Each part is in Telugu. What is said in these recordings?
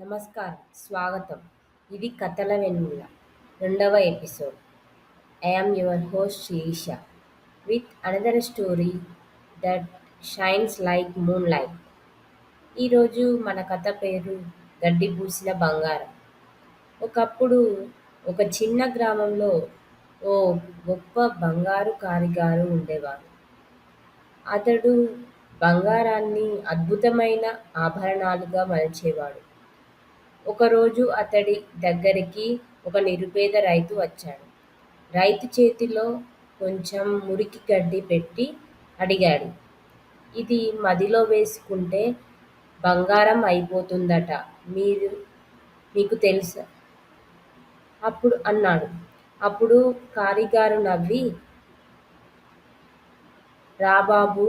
నమస్కారం, స్వాగతం. ఇది కథల వెన్నెల రెండవ episode. I am your host Shirisha with another story that shines like moonlight. ఈరోజు మన కథ పేరు గడ్డి పూసిన బంగారం. ఒకప్పుడు ఒక చిన్న గ్రామంలో ఓ గొప్ప బంగారు కారిగారు ఉండేవారు. అతడు బంగారాన్ని అద్భుతమైన ఆభరణాలుగా మలిచేవాడు. ఒకరోజు అతడి దగ్గరికి ఒక నిరుపేద రైతు వచ్చాడు. రైతు చేతిలో కొంచెం మురికి గడ్డి పెట్టి అడిగాడు, ఇది మదిలో వేసుకుంటే బంగారం అయిపోతుందట, మీకు తెలుసా? అన్నాడు. అప్పుడు కారిగారు నవ్వి, రా బాబూ,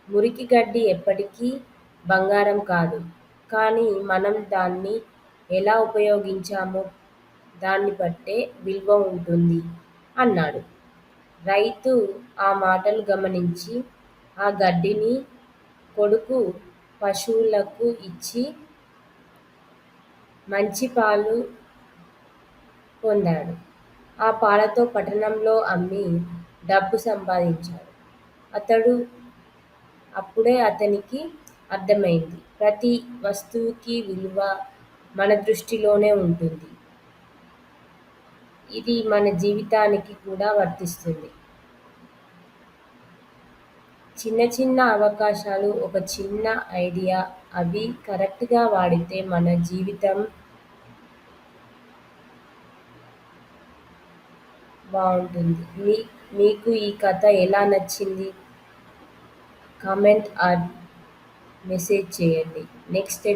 మురికి గడ్డి ఎప్పటికీ బంగారం కాదు, కానీ మనం దాన్ని ఎలా ఉపయోగించామో దాన్ని బట్టే విలువ ఉంటుంది అన్నాడు. రైతు ఆ మాటలు గమనించి ఆ గడ్డిని కొడుకు పశువులకు ఇచ్చి మంచి పాలు పొందాడు. ఆ పాలతో పట్టణంలో అమ్మి డబ్బు సంపాదించాడు. అప్పుడే అతనికి అర్థమైంది, ప్రతి వస్తువుకి విలువ మన దృష్టిలోనే ఉంటుంది. ఇది మన జీవితానికి కూడా వర్తిస్తుంది. చిన్న చిన్న అవకాశాలు, ఒక చిన్న ఐడియా, అవి కరెక్ట్గా వాడితే మన జీవితం బాగుంటుంది. మీకు ఈ కథ ఎలా నచ్చింది? కామెంట్ ఆర్ మెసేజ్ చేయండి. నెక్స్ట్